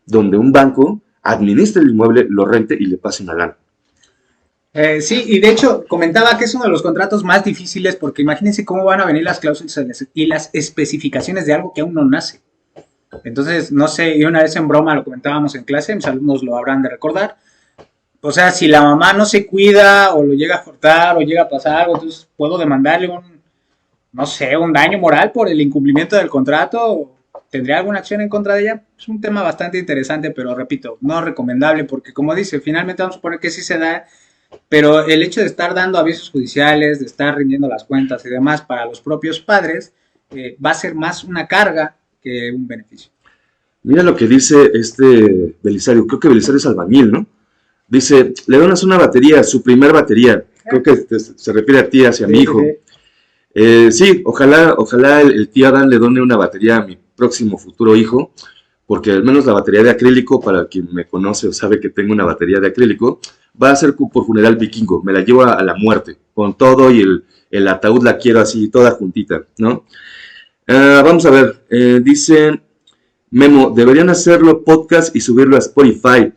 donde un banco administre el inmueble, lo rente y le pase una lana. Sí, y de hecho comentaba que es uno de los contratos más difíciles porque imagínense cómo van a venir las cláusulas y las especificaciones de algo que aún no nace. Entonces, no sé, y una vez en broma lo comentábamos en clase, mis alumnos lo habrán de recordar. O sea, si la mamá no se cuida o lo llega a cortar o llega a pasar algo, entonces puedo demandarle un daño moral por el incumplimiento del contrato. ¿Tendría alguna acción en contra de ella? Es un tema bastante interesante, pero repito, no recomendable porque como dice, finalmente vamos a suponer que sí se da, pero el hecho de estar dando avisos judiciales, de estar rindiendo las cuentas y demás para los propios padres, va a ser más una carga que un beneficio. Mira lo que dice Belisario, creo que Belisario es albañil, ¿no? Dice, le donas una batería, su primer batería, creo que se refiere a ti, hacia mi hijo. Sí, ojalá el tío Adán le done una batería a mi próximo futuro hijo, porque al menos la batería de acrílico, para quien me conoce o sabe que tengo una batería de acrílico, va a ser por funeral vikingo, me la llevo a la muerte, con todo y el ataúd la quiero así, toda juntita, ¿no? Vamos a ver, dice Memo, deberían hacerlo podcast y subirlo a Spotify.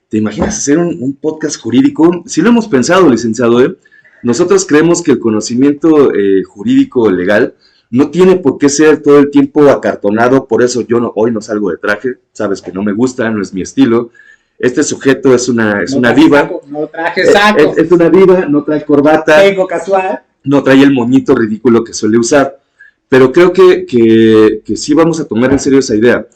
¿Te imaginas hacer un podcast jurídico? Sí lo hemos pensado, licenciado, ¿eh? Nosotros creemos que el conocimiento jurídico legal no tiene por qué ser todo el tiempo acartonado, por eso yo hoy no salgo de traje, sabes que no me gusta, no es mi estilo. este sujeto es una traje diva. Saco, no traje saco. Es una diva, no trae corbata. Vengo casual. No trae el moñito ridículo que suele usar. Pero creo que sí vamos a tomar en serio esa idea.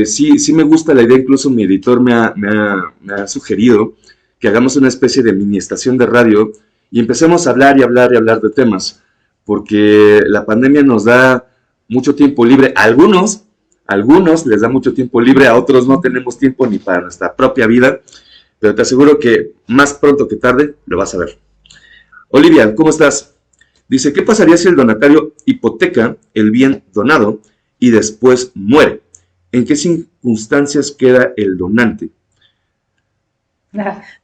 Sí me gusta la idea, incluso mi editor me ha sugerido que hagamos una especie de mini estación de radio y empecemos a hablar y hablar y hablar de temas, porque la pandemia nos da mucho tiempo libre. A algunos les da mucho tiempo libre, a otros no tenemos tiempo ni para nuestra propia vida, pero te aseguro que más pronto que tarde lo vas a ver. Olivia, ¿cómo estás? Dice, ¿qué pasaría si el donatario hipoteca el bien donado y después muere? ¿En qué circunstancias queda el donante?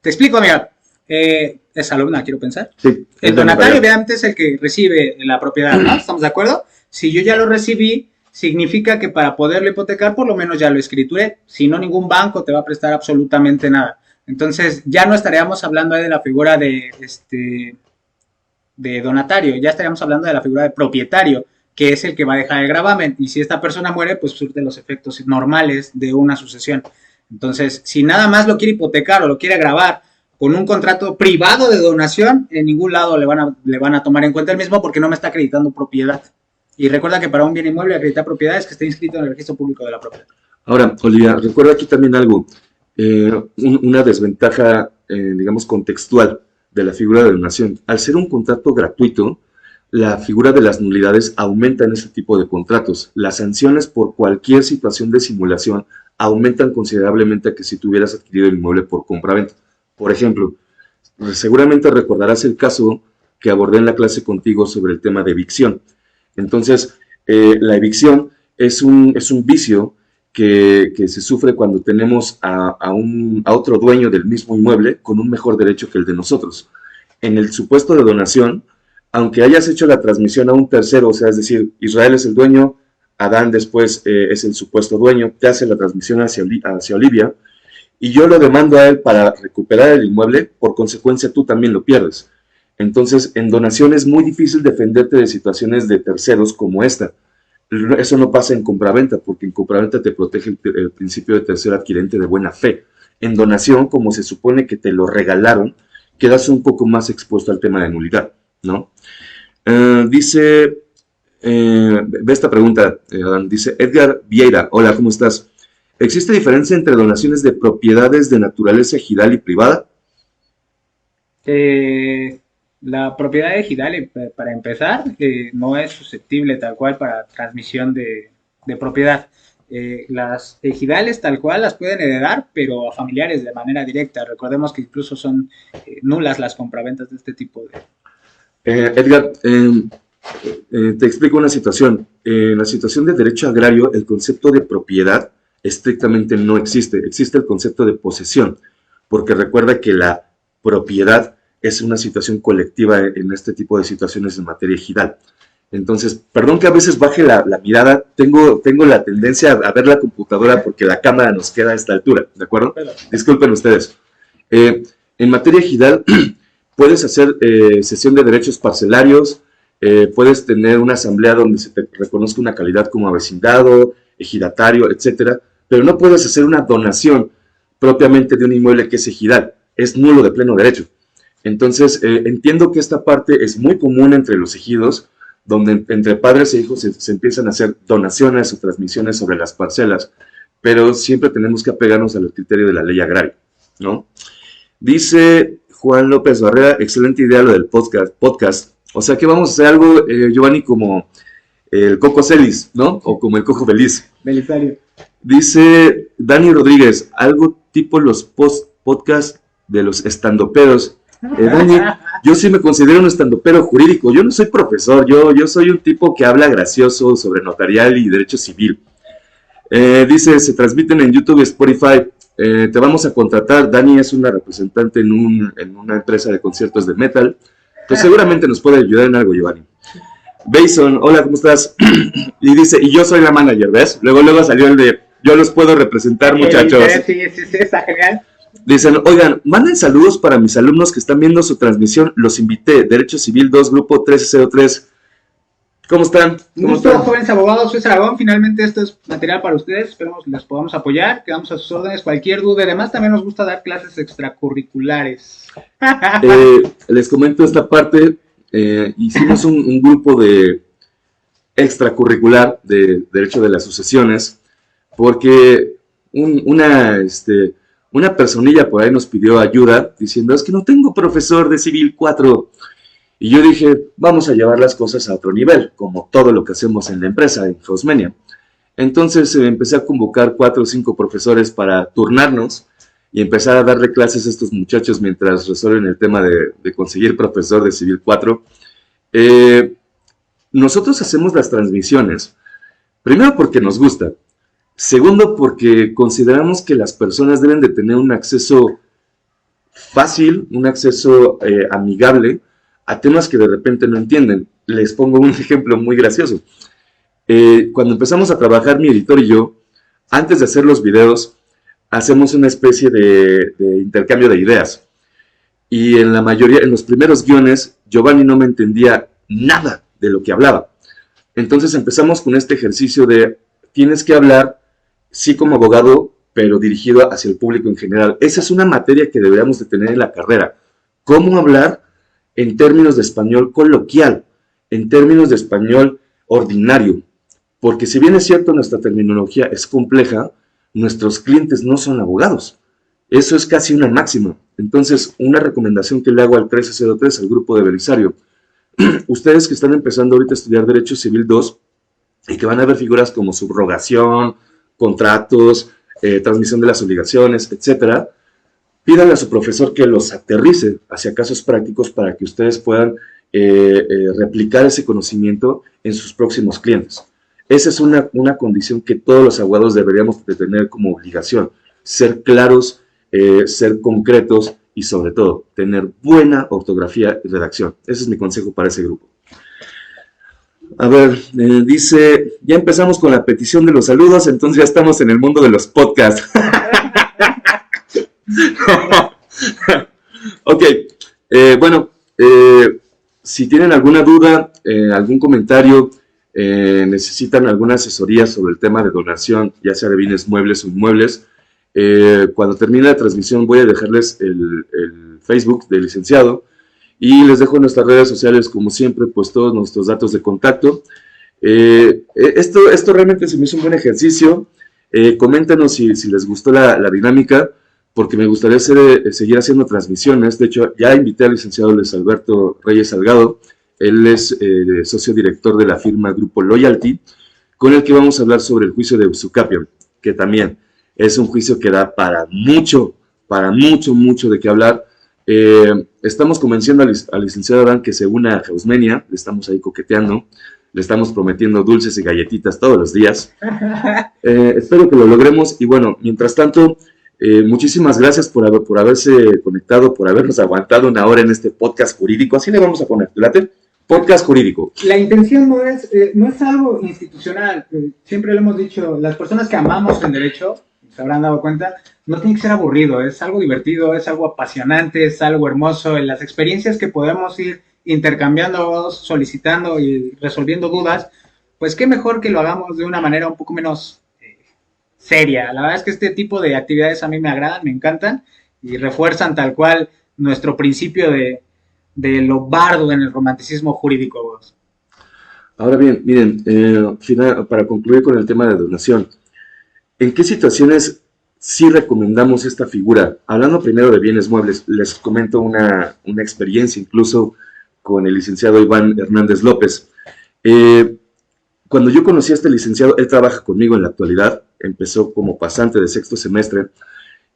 Te explico, amiga. Es alumna, quiero pensar. Sí, el donatario, obviamente, es el que recibe la propiedad, ¿no? ¿Estamos de acuerdo? Si yo ya lo recibí, significa que para poderlo hipotecar, por lo menos ya lo escrituré. Si no, ningún banco te va a prestar absolutamente nada. Entonces, ya no estaríamos hablando de la figura de donatario, ya estaríamos hablando de la figura de propietario, que es el que va a dejar el gravamen. Y si esta persona muere, pues surte los efectos normales de una sucesión. Entonces, si nada más lo quiere hipotecar o lo quiere gravar con un contrato privado de donación, en ningún lado le van a tomar en cuenta el mismo porque no me está acreditando propiedad. Y recuerda que para un bien inmueble acreditar propiedad es que esté inscrito en el registro público de la propiedad. Ahora, Olivia, recuerda aquí también algo, una desventaja, digamos, contextual de la figura de donación. Al ser un contrato gratuito, la figura de las nulidades aumenta en ese tipo de contratos. Las sanciones por cualquier situación de simulación aumentan considerablemente a que si tú hubieras adquirido el inmueble por compraventa. Por ejemplo, seguramente recordarás el caso que abordé en la clase contigo sobre el tema de evicción. Entonces, la evicción es un vicio que se sufre cuando tenemos a otro dueño del mismo inmueble con un mejor derecho que el de nosotros. En el supuesto de donación, aunque hayas hecho la transmisión a un tercero, o sea, es decir, Israel es el dueño, Adán después es el supuesto dueño, te hace la transmisión hacia Olivia, y yo lo demando a él para recuperar el inmueble, por consecuencia tú también lo pierdes. Entonces, en donación es muy difícil defenderte de situaciones de terceros como esta. Eso no pasa en compraventa, porque en compraventa te protege el principio de tercer adquirente de buena fe. En donación, como se supone que te lo regalaron, quedas un poco más expuesto al tema de nulidad, ¿no? Dice, ve esta pregunta, dice Edgar Vieira, hola, ¿cómo estás? ¿Existe diferencia entre donaciones de propiedades de naturaleza ejidal y privada? La propiedad ejidal, para empezar, no es susceptible tal cual para transmisión de propiedad. Las ejidales tal cual las pueden heredar, pero a familiares de manera directa. Recordemos que incluso son nulas las compraventas de este tipo de... Edgar, te explico una situación. En la situación de derecho agrario, el concepto de propiedad estrictamente no existe. Existe el concepto de posesión, porque recuerda que la propiedad es una situación colectiva en este tipo de situaciones en materia ejidal. Entonces, perdón que a veces baje la mirada, tengo la tendencia a ver la computadora porque la cámara nos queda a esta altura, ¿de acuerdo? Disculpen ustedes. En materia ejidal, puedes hacer cesión de derechos parcelarios, puedes tener una asamblea donde se te reconozca una calidad como avecindado, ejidatario, etcétera, pero no puedes hacer una donación propiamente de un inmueble que es ejidal, es nulo de pleno derecho. Entonces, entiendo que esta parte es muy común entre los ejidos, donde entre padres e hijos se empiezan a hacer donaciones o transmisiones sobre las parcelas, pero siempre tenemos que apegarnos al criterio de la ley agraria, ¿no? Dice Juan López Barrera, excelente idea lo del podcast. O sea que vamos a hacer algo, Giovanni, como el Coco Celis, ¿no? O como el Cojo Feliz. Belisario. Dice Dani Rodríguez, algo tipo los podcasts de los estandoperos. Dani, yo sí me considero un estandopero jurídico, yo no soy profesor, yo soy un tipo que habla gracioso sobre notarial y derecho civil. Dice, se transmiten en YouTube y Spotify, te vamos a contratar. Dani es una representante en una empresa de conciertos de metal, pues seguramente nos puede ayudar en algo, Giovanni. Bason, hola, ¿cómo estás? Y dice, y yo soy la manager, ¿ves? Luego salió el de, yo los puedo representar, muchachos. Sí, está genial. Dicen, oigan, manden saludos para mis alumnos que están viendo su transmisión, los invité, Derecho Civil 2, Grupo 1303. ¿Cómo están? Un gusto, jóvenes abogados, soy Aragón. Finalmente esto es material para ustedes, esperemos que les podamos apoyar, quedamos a sus órdenes, cualquier duda. Además también nos gusta dar clases extracurriculares. Les comento esta parte, hicimos un grupo de extracurricular de Derecho de las Sucesiones, porque una personilla por ahí nos pidió ayuda, diciendo, es que no tengo profesor de Civil 4. Y yo dije, vamos a llevar las cosas a otro nivel, como todo lo que hacemos en la empresa, en Hausmenia. Entonces empecé a convocar 4 o 5 profesores para turnarnos y empezar a darle clases a estos muchachos mientras resuelven el tema de conseguir profesor de Civil 4. Nosotros hacemos las transmisiones, primero porque nos gusta, segundo porque consideramos que las personas deben de tener un acceso fácil, un acceso amigable a temas que de repente no entienden. Les pongo un ejemplo muy gracioso. Cuando empezamos a trabajar mi editor y yo, antes de hacer los videos, hacemos una especie de intercambio de ideas. Y en los primeros guiones, Giovanni no me entendía nada de lo que hablaba. Entonces empezamos con este ejercicio de, tienes que hablar, sí como abogado, pero dirigido hacia el público en general. Esa es una materia que deberíamos de tener en la carrera. ¿Cómo hablar en términos de español coloquial, en términos de español ordinario? Porque si bien es cierto nuestra terminología es compleja, nuestros clientes no son abogados. Eso es casi una máxima. Entonces, una recomendación que le hago al 1303, al grupo de Belisario, ustedes que están empezando ahorita a estudiar Derecho Civil 2 y que van a ver figuras como subrogación, contratos, transmisión de las obligaciones, etcétera, pídanle a su profesor que los aterrice hacia casos prácticos para que ustedes puedan replicar ese conocimiento en sus próximos clientes. Esa es una condición que todos los abogados deberíamos de tener como obligación. Ser claros, ser concretos y sobre todo tener buena ortografía y redacción. Ese es mi consejo para ese grupo. A ver, dice, ya empezamos con la petición de los saludos, entonces ya estamos en el mundo de los podcasts. Ok, bueno, si tienen alguna duda, algún comentario, necesitan alguna asesoría sobre el tema de donación, ya sea de bienes muebles o inmuebles, cuando termine la transmisión voy a dejarles el Facebook del licenciado y les dejo en nuestras redes sociales, como siempre, pues todos nuestros datos de contacto. Esto realmente se me hizo un buen ejercicio. Coméntanos si les gustó la dinámica, porque me gustaría seguir haciendo transmisiones. De hecho, ya invité al licenciado Luis Alberto Reyes Salgado. Él es socio director de la firma Grupo Loyalty, con el que vamos a hablar sobre el juicio de Usucapión, que también es un juicio que da para mucho de qué hablar. Estamos convenciendo al licenciado Adán que se una a Hausmenia, le estamos ahí coqueteando, le estamos prometiendo dulces y galletitas todos los días. Espero que lo logremos y bueno, mientras tanto, muchísimas gracias por haberse conectado, por habernos aguantado una hora en este podcast jurídico, así le vamos a poner, ¿late? Podcast jurídico. La intención no es algo institucional, siempre lo hemos dicho, las personas que amamos el derecho, se habrán dado cuenta, no tiene que ser aburrido, es algo divertido, es algo apasionante, es algo hermoso, en las experiencias que podemos ir intercambiando, solicitando y resolviendo dudas, pues qué mejor que lo hagamos de una manera un poco menos seria. La verdad es que este tipo de actividades a mí me agradan, me encantan y refuerzan tal cual nuestro principio de lo bardo en el romanticismo jurídico. Ahora bien, miren, para concluir con el tema de donación, ¿en qué situaciones sí recomendamos esta figura? Hablando primero de bienes muebles, les comento una experiencia incluso con el licenciado Iván Hernández López. Cuando yo conocí a este licenciado, él trabaja conmigo en la actualidad, empezó como pasante de sexto semestre,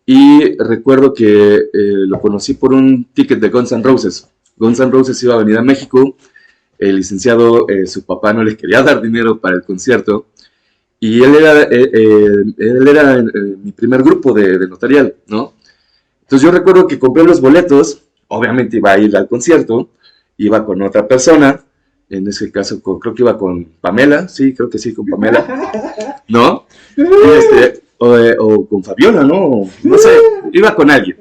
y recuerdo que lo conocí por un ticket de Guns N' Roses. Guns N' Roses iba a venir a México, el licenciado, su papá no le quería dar dinero para el concierto, y él era mi primer grupo de notarial, ¿no? Entonces yo recuerdo que compré los boletos, obviamente iba a ir al concierto, iba con otra persona, en ese caso creo que iba con Pamela, sí, creo que sí, con Pamela, ¿no? O con Fabiola, ¿no? No sé, iba con alguien.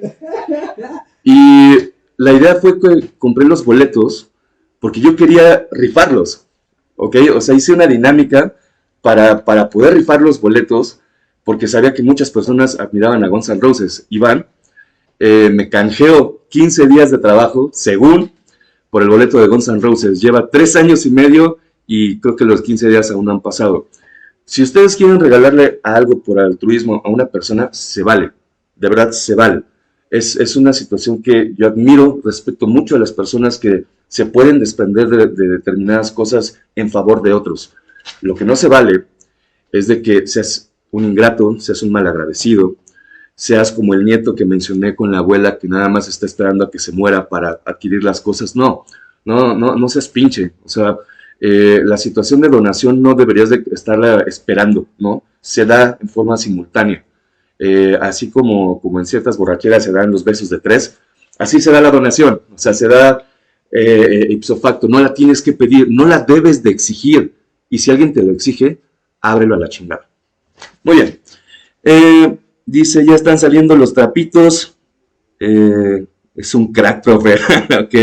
Y la idea fue que compré los boletos porque yo quería rifarlos. ¿ok? O sea, hice una dinámica para poder rifar los boletos, porque sabía que muchas personas admiraban a Guns N' Roses. Iván, me canjeó 15 días de trabajo, según, por el boleto de Guns N' Roses. Lleva 3 años y medio y creo que los 15 días aún no han pasado. Si ustedes quieren regalarle algo por altruismo a una persona, se vale, de verdad se vale. Es una situación que yo admiro, respeto mucho a las personas que se pueden desprender de determinadas cosas en favor de otros. Lo que no se vale es de que seas un ingrato, seas un malagradecido, seas como el nieto que mencioné con la abuela que nada más está esperando a que se muera para adquirir las cosas. No seas pinche. O sea, la situación de donación no deberías de estarla esperando, ¿no? Se da en forma simultánea. Así como en ciertas borracheras se dan los besos de 3, así se da la donación. O sea, se da ipso facto. No la tienes que pedir, no la debes de exigir. Y si alguien te lo exige, ábrelo a la chingada. Muy bien. Dice, ya están saliendo los trapitos. Es un crack, profe. Ok.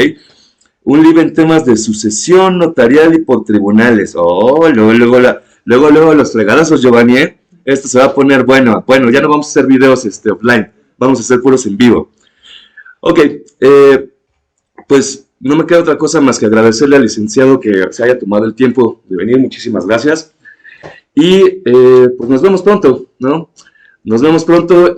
Un libro en temas de sucesión notarial y por tribunales. Oh, luego los fregadazos, Giovanni, ¿eh? Esto se va a poner bueno. Bueno, ya no vamos a hacer videos offline. Vamos a hacer puros en vivo. Ok. Pues no me queda otra cosa más que agradecerle al licenciado que se haya tomado el tiempo de venir. Muchísimas gracias. Y pues nos vemos pronto, ¿no? Nos vemos pronto.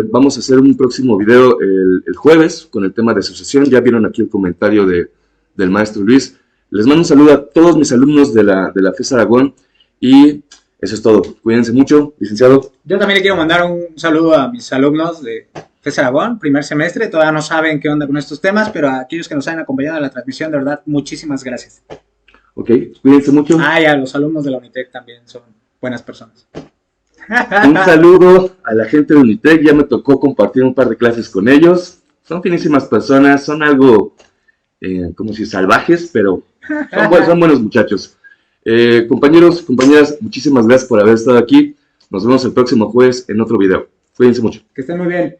Vamos a hacer un próximo video el jueves con el tema de sucesión. Ya vieron aquí el comentario del maestro Luis. Les mando un saludo a todos mis alumnos de la FES Aragón y eso es todo. Cuídense mucho, licenciado. Yo también le quiero mandar un saludo a mis alumnos de FES Aragón, primer semestre. Todavía no saben qué onda con estos temas, pero a aquellos que nos han acompañado en la transmisión, de verdad, muchísimas gracias. Ok, cuídense mucho. Y a los alumnos de la Unitec también son buenas personas. Un saludo a la gente de Unitec. Ya me tocó compartir un par de clases con ellos. Son finísimas personas, son algo como si salvajes, pero son buenos muchachos. Compañeros, compañeras, muchísimas gracias por haber estado aquí. Nos vemos el próximo jueves en otro video. Cuídense mucho. Que estén muy bien.